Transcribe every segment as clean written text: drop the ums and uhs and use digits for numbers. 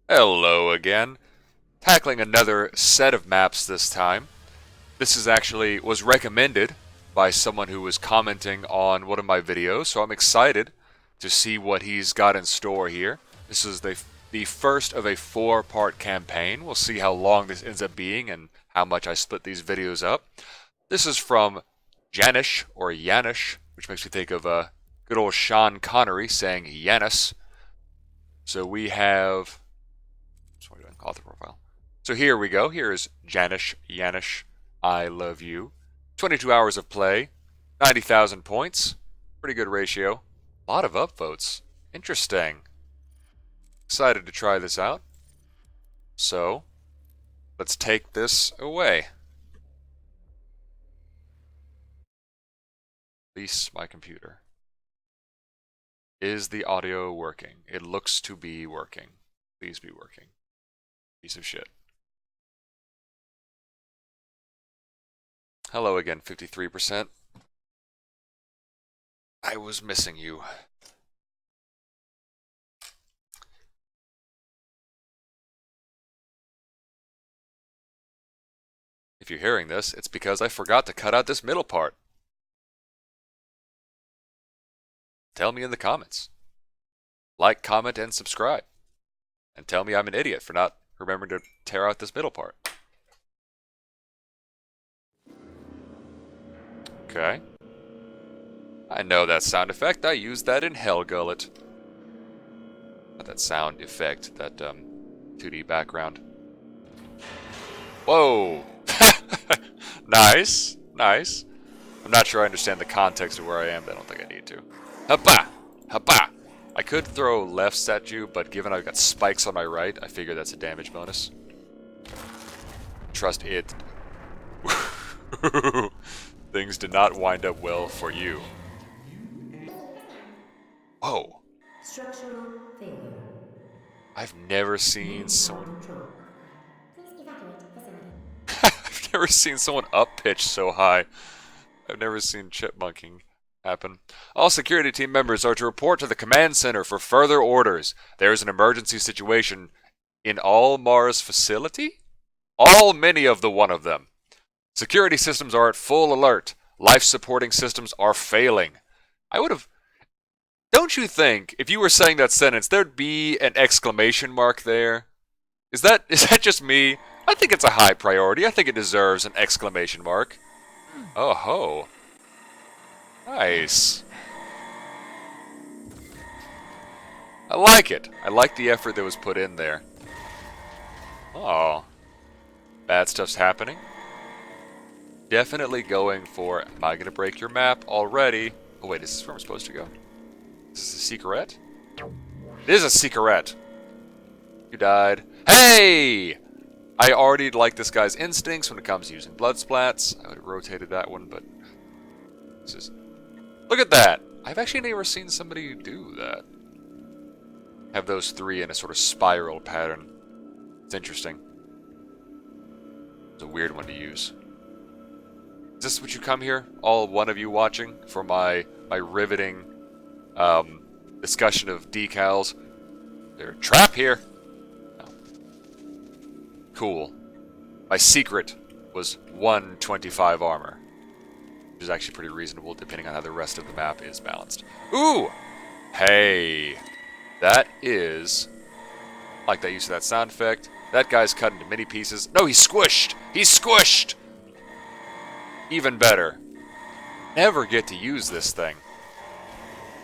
Hello again. Tackling another set of maps this time. This is actually was recommended by someone who was commenting on one of my videos, so I'm excited to see what he's got in store here. This is the first of a four-part campaign. We'll see how long this ends up being and how much I split these videos up. This is from Janush or Janush, which makes me think of good old Sean Connery saying Janus. So we have so we're doing author profile. So here we go. Here is Janush, I love you. 22 hours of play, 90,000 points. Pretty good ratio. A lot of upvotes. Interesting. Excited to try this out. So, let's take this away. Release my computer. Is the audio working? It looks to be working. Please be working. Piece of shit. Hello again, 53%. I was missing you. If you're hearing this, it's because I forgot to cut out this middle part. Tell me in the comments. Like, comment, and subscribe. And tell me I'm an idiot for not remembering to tear out this middle part. Okay. I know that sound effect. I used that in Hellgullet. Not that sound effect, that 2D background. Whoa! Nice, nice. I'm not sure I understand the context of where I am, but I don't think I need to. Hapa! Hapa! I could throw lefts at you, but given I've got spikes on my right, I figure that's a damage bonus. Trust it. Things did not wind up well for you. Whoa. Structural failure. I've never seen someone... Control. Please evacuate facility. I've never seen someone up pitch so high. I've never seen chipmunking happen. All security team members are to report to the command center for further orders. There is an emergency situation in all Mars facility? Many of the one of them. Security systems are at full alert. Life supporting systems are failing. I would have... Don't you think, if you were saying that sentence, there'd be an exclamation mark there? Is that just me? I think it's a high priority. I think it deserves an exclamation mark. Oh ho. Nice. I like it. I like the effort that was put in there. Oh. Bad stuff's happening. Definitely going for... Am I going to break your map already? Oh wait, is this where I'm supposed to go? Is this a secret? It is a secret. You died. Hey! I already like this guy's instincts when it comes to using blood splats. I would have rotated that one, but... This is... Look at that! I've actually never seen somebody do that. Have those three in a sort of spiral pattern. It's interesting. It's a weird one to use. Is this what you come here? All one of you watching for my riveting discussion of decals? There's a trap here! No. Cool. My secret was 125 armor. Which is actually pretty reasonable depending on how the rest of the map is balanced. Ooh! Hey! That is... I like that use of that sound effect. That guy's cut into many pieces. No, he's squished! He's squished! Even better. Never get to use this thing.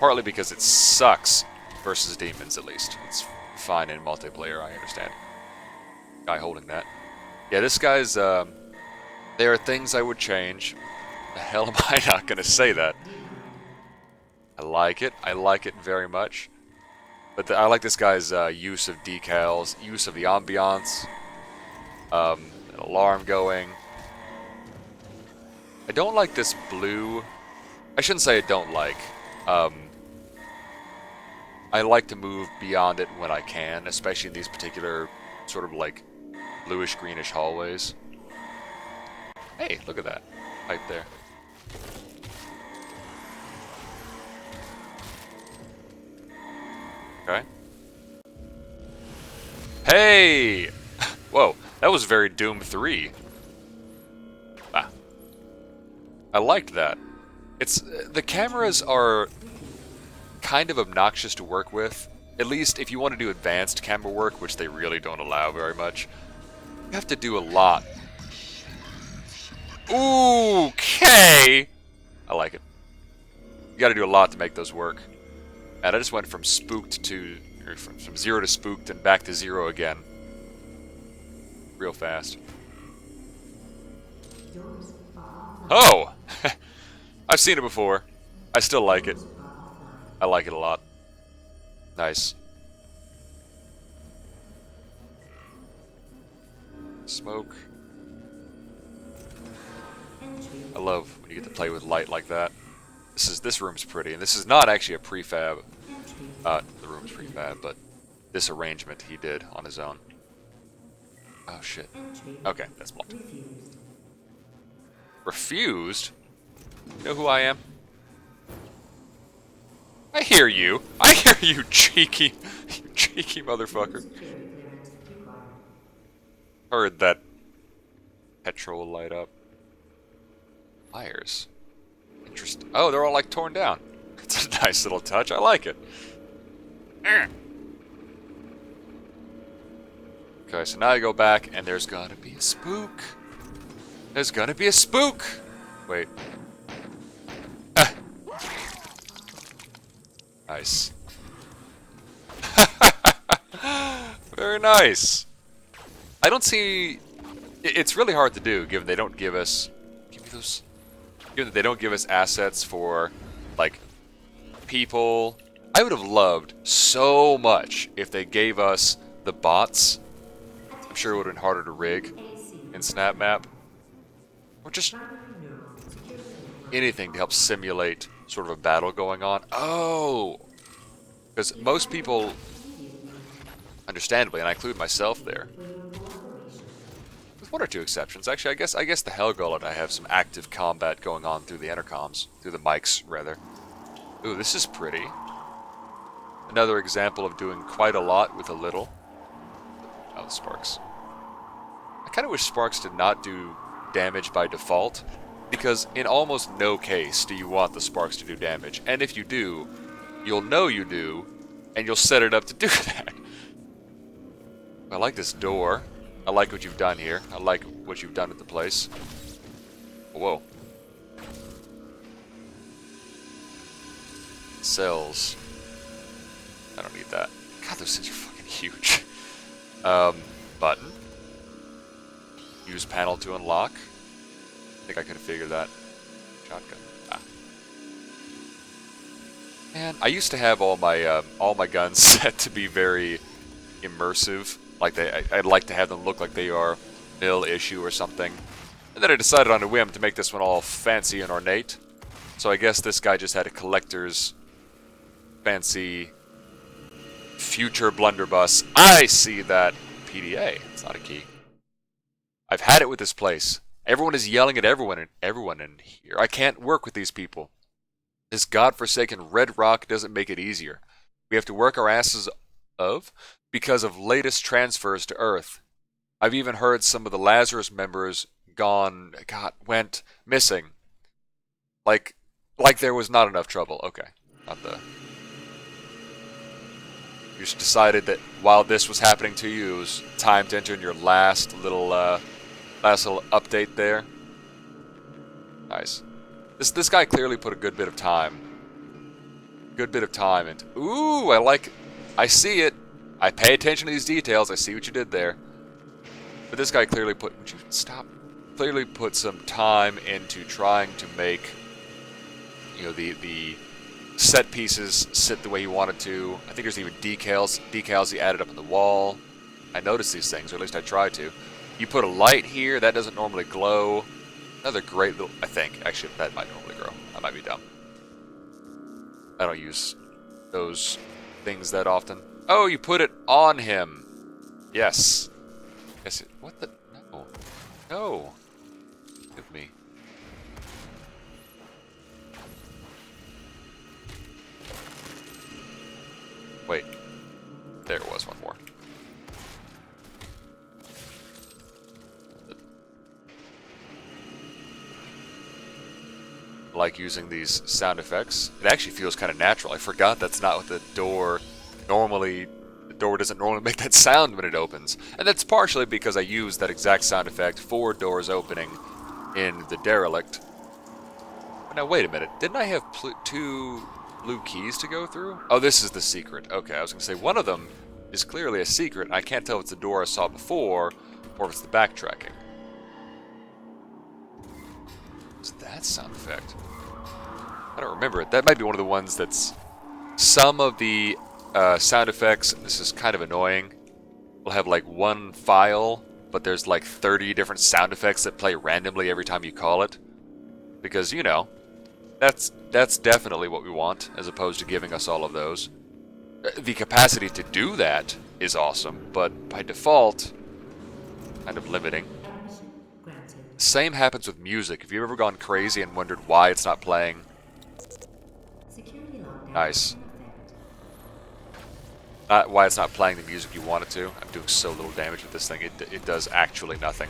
Partly because it sucks versus demons, at least. It's fine in multiplayer, I understand. Guy holding that. Yeah, this guy's, there are things I would change. The hell am I not going to say that? I like it. I like it very much. But I like this guy's use of decals, use of the ambiance, an alarm going. I don't like this blue. I shouldn't say I don't like. I like to move beyond it when I can, especially in these particular sort of like bluish-greenish hallways. Hey, look at that. Pipe there. Okay. Hey! Whoa, that was very Doom 3. Ah, I liked that. It's the cameras are kind of obnoxious to work with. At least if you want to do advanced camera work, which they really don't allow very much, you have to do a lot. Okay! I like it. You gotta do a lot to make those work. And I just went from spooked to... or from 0 to spooked and back to 0 again. Real fast. Doors are offline. Oh! I've seen it before. I still like it. Doors are offline. I like it a lot. Nice. Smoke. Entry. I love when you get to play with light like that. This room's pretty, and this is not actually a prefab. Entry. The room's prefab, but this arrangement he did on his own. Oh shit. Entry. Okay, that's blocked. Refused. Refused? You know who I am? I hear you. I hear you, cheeky, you cheeky motherfucker. Security clearance required. Heard that petrol light up. Wires. Interesting. Oh, they're all like torn down. It's a nice little touch. I like it. Okay, so now I go back and there's gonna be a spook. There's gonna be a spook. Wait. Ah. Nice. Very nice. I don't see... It's really hard to do, given they don't give us... Give me those... Given that they don't give us assets for, like, people. I would have loved so much if they gave us the bots. I'm sure it would have been harder to rig in SnapMap. Or just anything to help simulate sort of a battle going on. Oh! Because most people, understandably, and I include myself there, with one or two exceptions. Actually, I guess the Hellgull and I have some active combat going on through the intercoms. Through the mics, rather. Ooh, this is pretty. Another example of doing quite a lot with a little. Oh, the sparks. I kind of wish sparks did not do damage by default, because in almost no case do you want the sparks to do damage. And if you do, you'll know you do, and you'll set it up to do that. I like this door. I like what you've done here. I like what you've done with the place. Whoa. Cells. I don't need that. God, those things are fucking huge. Button. Use panel to unlock. I think I could have figured that. Shotgun. Ah. Man, I used to have all my guns set to be very immersive. Like I'd like to have them look like they are nil issue or something. And then I decided on a whim to make this one all fancy and ornate. So I guess this guy just had a collector's fancy future blunderbuss. I see that. PDA. It's not a key. I've had it with this place. Everyone is yelling at everyone in here. I can't work with these people. This godforsaken red rock doesn't make it easier. We have to work our asses off because of latest transfers to Earth. I've even heard some of the Lazarus members went missing. Like there was not enough trouble. Okay. Not the... You just decided that while this was happening to you, it was time to enter in your last little update there. Nice. This guy clearly put a good bit of time. Into... Ooh, I see it. I pay attention to these details. I see what you did there. But this guy clearly put... Would you stop? Clearly put some time into trying to make, you know, the set pieces sit the way he wanted to. I think there's even decals he added up on the wall. I noticed these things, or at least I tried to. You put a light here, that doesn't normally glow. Another great little... I think. Actually, that might normally glow. I might be dumb. I don't use those things that often. Oh, you put it on him. Yes. Yes. What the... No. No. Give me. Wait. There was one more. like using these sound effects. It actually feels kind of natural. I forgot that's not what the door normally... The door doesn't normally make that sound when it opens. And that's partially because I use that exact sound effect for doors opening in the Derelict. But now, wait a minute. Didn't I have 2 blue keys to go through? Oh, this is the secret. Okay, I was going to say one of them is clearly a secret. I can't tell if it's the door I saw before or if it's the backtracking. What's that sound effect? I don't remember it. That might be one of the ones that's... Some of the sound effects, this is kind of annoying, will have like one file, but there's like 30 different sound effects that play randomly every time you call it. Because, you know, that's definitely what we want, as opposed to giving us all of those. The capacity to do that is awesome, but by default, kind of limiting. Permission granted. Same happens with music. Have you ever gone crazy and wondered why it's not playing? Security lockdown. Nice. in effect. Not why it's not playing the music you want it to. I'm doing so little damage with this thing. It does actually nothing.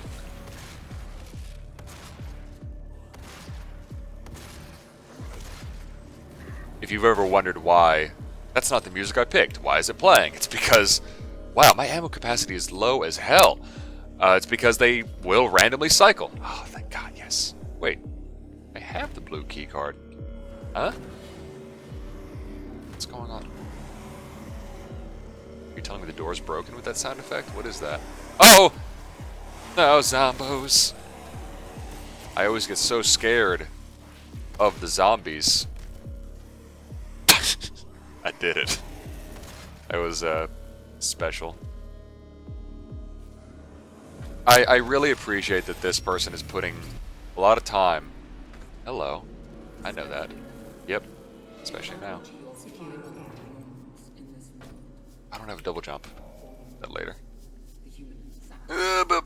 If you've ever wondered why that's not the music I picked, why is it playing? It's because, wow, my ammo capacity is low as hell. It's because they will randomly cycle. Oh, thank God, yes. Wait, I have the blue key card. Huh? What's going on? Are you telling me the door's broken with that sound effect? What is that? Oh! No, zombos. I always get so scared of the zombies. I did it. That was special. I really appreciate that this person is putting a lot of time. Hello. I know that. Yep. Especially now. Security lockdown. I don't have a double jump. That later. But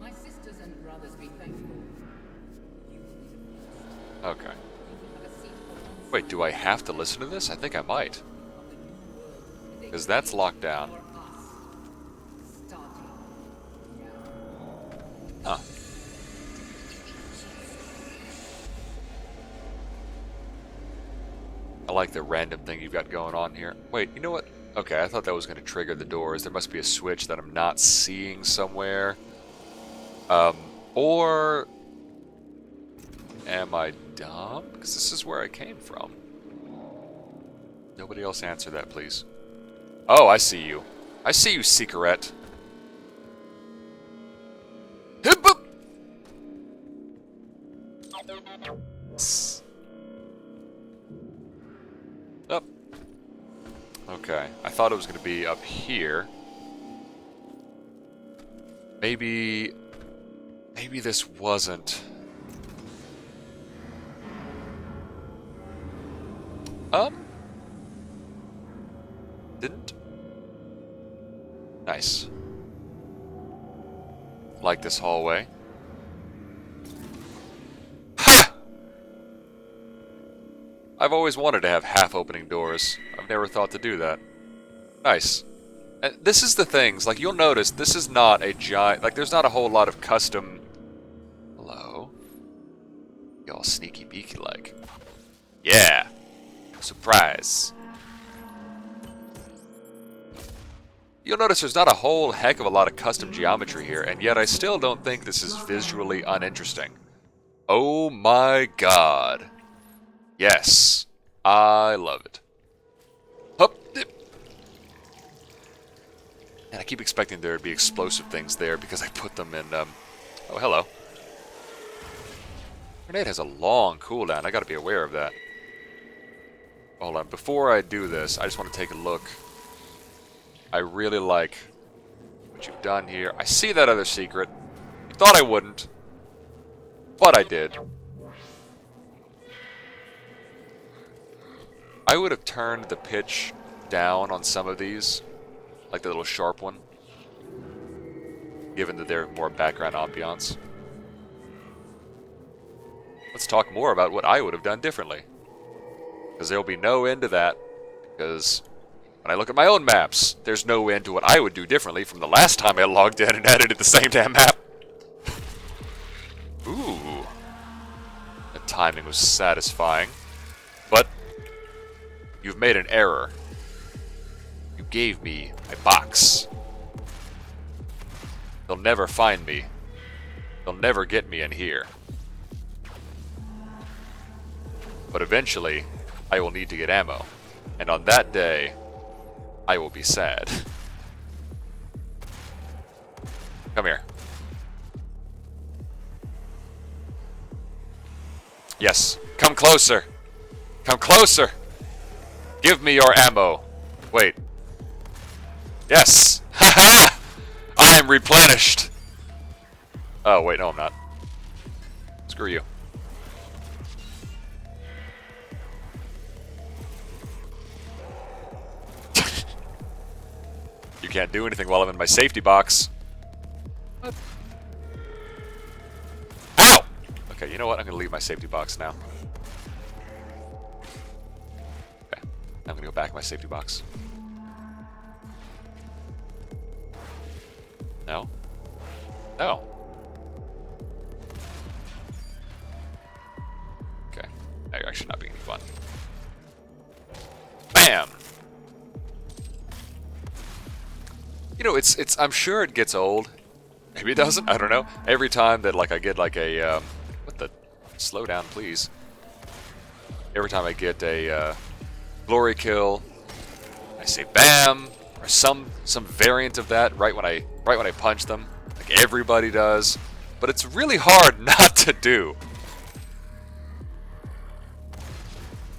My sisters and brothers, be thankful. You will be the first. okay. Have a seat for one Wait, do I have to listen to this? I think I might. of the new world. Because that's locked down. For us. Starting now. Huh. I like the random thing you've got going on here. Wait, you know what? Okay, I thought that was going to trigger the doors. There must be a switch that I'm not seeing somewhere. Or... Am I dumb? Because this is where I came from. Nobody else answer that, please. Oh, I see you. I see you, Secret. Hip up! Up. Okay, I thought it was going to be up here. Maybe this wasn't. Didn't. Nice. Like this hallway. Ha! I've always wanted to have half-opening doors. I've never thought to do that. Nice. And this is the things, like you'll notice, this is not a giant, like there's not a whole lot of custom... Hello? Y'all sneaky beaky like. Yeah! Surprise. You'll notice there's not a whole heck of a lot of custom geometry here, and yet I still don't think this is visually uninteresting. Oh my god. Yes. I love it. Hup, dip. And I keep expecting there to be explosive things there because I put them in, Oh, hello. Grenade has a long cooldown. I gotta be aware of that. Hold on. Before I do this, I just want to take a look. I really like what you've done here. I see that other secret. You thought I wouldn't, but I did. I would have turned the pitch down on some of these, like the little sharp one, given that they're more background ambiance. Let's talk more about what I would have done differently. Because there will be no end to that, because When I look at my own maps, there's no end to what I would do differently from the last time I logged in and edited the same damn map. Ooh. The timing was satisfying. But you've made an error. You gave me a box. They'll never find me. They'll never get me in here. But eventually, I will need to get ammo. And on that day, I will be sad. Come here. Yes, come closer. Come closer. Give me your ammo. Wait. Yes. Haha! I am replenished. Oh, wait, no, I'm not. Screw you. You can't do anything while I'm in my safety box. What? Ow! Okay, you know what? I'm gonna leave my safety box now. Okay, I'm gonna go back in my safety box. No. No. Okay, now you're actually not being any fun. Bam! You know, I'm sure it gets old. Maybe it doesn't, I don't know. Every time that, like, I get, like, a, what the, slow down, please. Every time I get a, glory kill, I say bam, or some variant of that right when I punch them, like everybody does. But it's really hard not to do.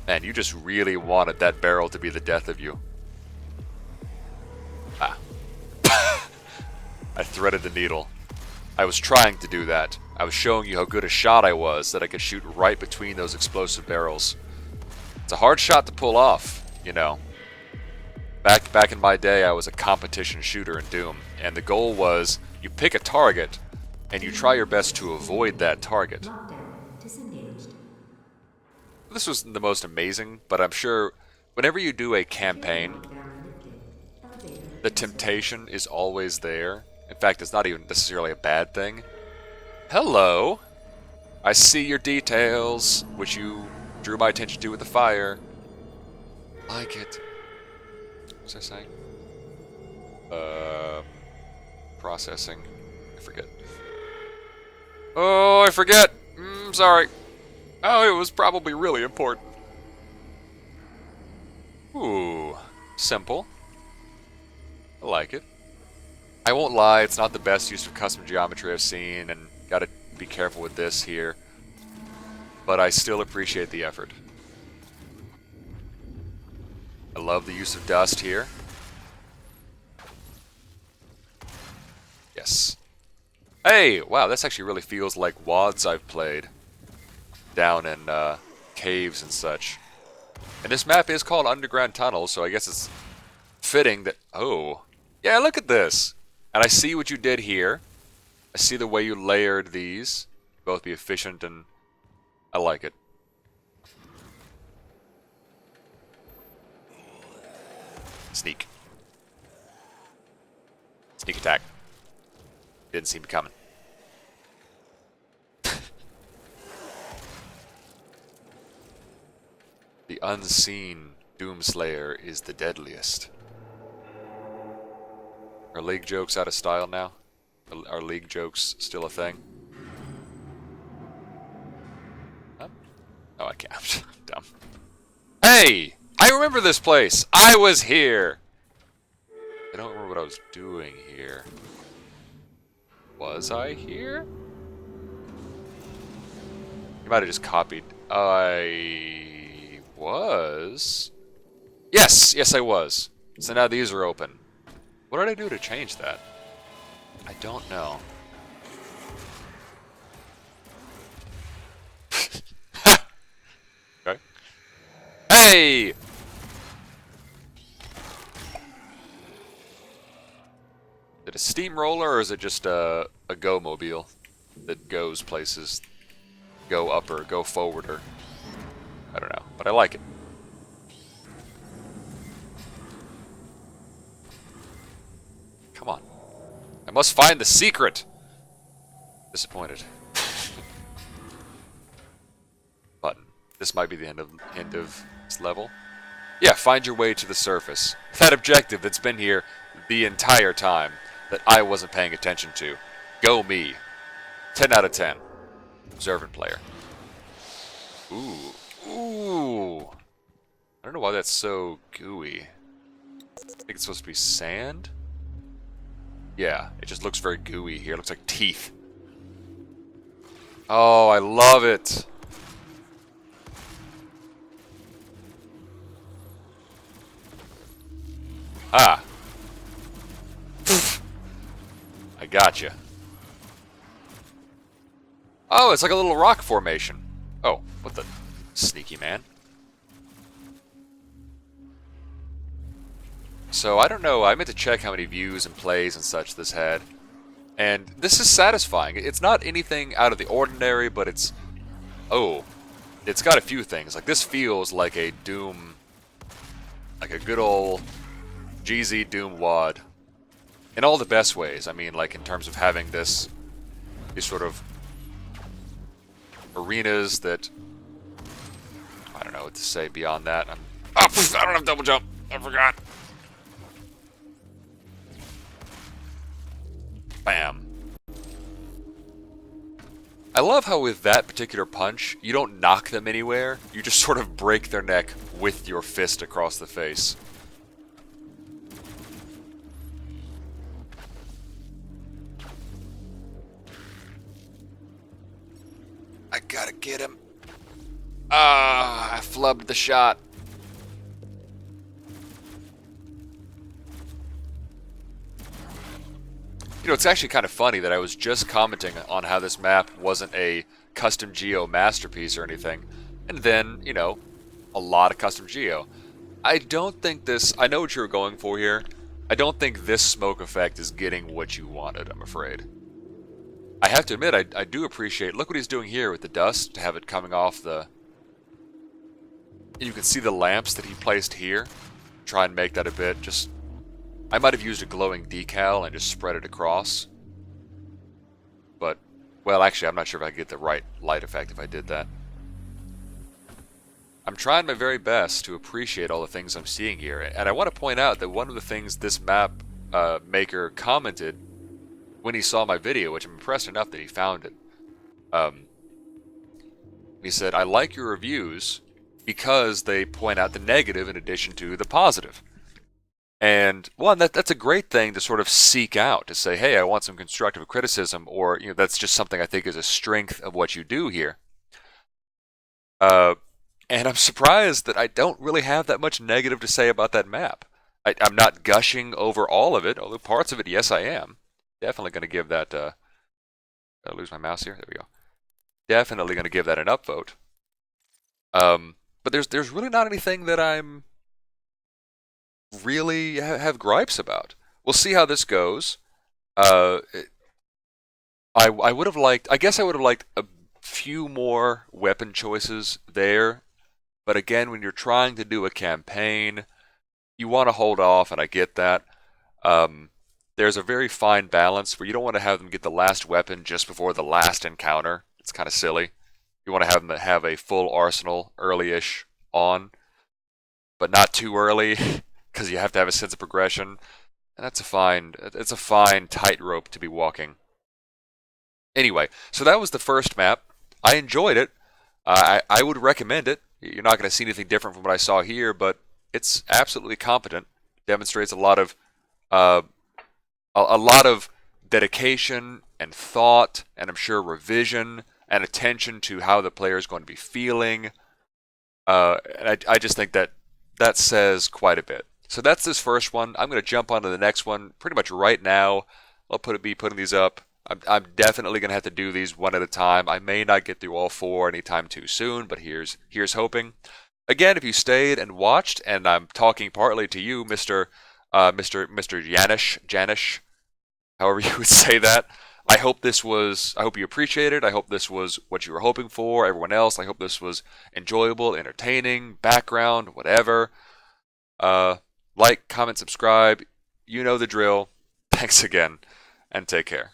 Man, you just really wanted that barrel to be the death of you. Ah. I threaded the needle. I was trying to do that. I was showing you how good a shot I was, that I could shoot right between those explosive barrels. It's a hard shot to pull off, you know. Back in my day, I was a competition shooter in Doom, and the goal was you pick a target and you try your best to avoid that target. Lockdown disengaged. This was the most amazing, but I'm sure whenever you do a campaign, Lockdown lifted. Elevator. the temptation is always there. In fact, it's not even necessarily a bad thing. Hello! I see your details, which you drew my attention to with the fire. Like it. What was I saying? Processing. I forget. Oh, I forget! Sorry. Oh, it was probably really important. Ooh. Simple. I like it. I won't lie, it's not the best use of custom geometry I've seen, and gotta be careful with this here. But I still appreciate the effort. I love the use of dust here. Yes. Hey! Wow, this actually really feels like WADs I've played. Down in caves and such. And this map is called Underground Tunnel, so I guess it's fitting that... Oh. Yeah, look at this! And I see what you did here. I see the way you layered these. Both be efficient and... I like it. Sneak. Sneak attack. Didn't see me coming. The unseen Doomslayer is the deadliest. Are league jokes out of style now? Are league jokes still a thing? Huh? Oh, I can't. I'm dumb. Hey! I remember this place! I was here! I don't remember what I was doing here. Was I here? You might have just copied. I was. Yes! Yes, I was. So now these are open. What did I do to change that? I don't know. Okay. Hey! Is it a steamroller or is it just a go-mobile that goes places? Go upper, go forwarder. I don't know, but I like it. I must find the secret. Disappointed. Button. This might be the end of this level. Yeah, find your way to the surface. That objective that's been here the entire time that I wasn't paying attention to. Go me. 10 out of 10. Observant player. Ooh. Ooh. I don't know why that's so gooey. I think it's supposed to be sand? Yeah, it just looks very gooey here. It looks like teeth. Oh, I love it. Ah. I gotcha. Oh, it's like a little rock formation. Oh, what the sneaky man. So, I don't know, I meant to check how many views and plays and such this had. And this is satisfying. It's not anything out of the ordinary, but it's... Oh. It's got a few things. Like, this feels like a Doom... Like a good old GZ Doom WAD. In all the best ways. I mean, like, in terms of having these sort of arenas that... I don't know what to say beyond that. I don't have double jump. I forgot. Bam. I love how with that particular punch, you don't knock them anywhere. You just sort of break their neck with your fist across the face. I gotta get him. Ah, I flubbed the shot. You know, it's actually kind of funny that I was just commenting on how this map wasn't a custom geo masterpiece or anything. And then, you know, a lot of custom geo. I don't think this... I know what you were going for here. I don't think this smoke effect is getting what you wanted, I'm afraid. I have to admit, I do appreciate... Look what he's doing here with the dust, to have it coming off the... You can see the lamps that he placed here. Try and make that a bit just... I might have used a glowing decal and just spread it across. But, well, actually, I'm not sure if I could get the right light effect if I did that. I'm trying my very best to appreciate all the things I'm seeing here. And I want to point out that one of the things this map maker commented when he saw my video, which I'm impressed enough that he found it. He said, I like your reviews because they point out the negative in addition to the positive. And, well, that's a great thing to sort of seek out, to say, hey, I want some constructive criticism, or, you know, that's just something I think is a strength of what you do here. And I'm surprised that I don't really have that much negative to say about that map. I'm not gushing over all of it, although parts of it, yes, I am. Definitely going to give that, did I lose my mouse here? There we go. Definitely going to give that an upvote. But there's really not anything that I'm really have gripes about. We'll see how this goes. I would have liked, I guess I would have liked a few more weapon choices there. But again, when you're trying to do a campaign, you want to hold off, and I get that. There's a very fine balance where you don't want to have them get the last weapon just before the last encounter. It's kind of silly. You want to have them have a full arsenal early-ish on, but not too early, because you have to have a sense of progression. And it's a fine tightrope to be walking. Anyway, so that was the first map. I enjoyed it. I would recommend it. You're not going to see anything different from what I saw here, but it's absolutely competent. Demonstrates a lot of dedication and thought, and I'm sure revision and attention to how the player is going to be feeling. And I just think that says quite a bit. So that's this first one. I'm going to jump onto the next one pretty much right now. I'll be putting these up. I'm definitely going to have to do these one at a time. I may not get through all four anytime too soon, but here's hoping. Again, if you stayed and watched, and I'm talking partly to you, Mr. Janush, however you would say that. I hope you appreciate it. I hope this was what you were hoping for. Everyone else, I hope this was enjoyable, entertaining, background, whatever. Like, comment, subscribe. You know the drill. Thanks again. and take care.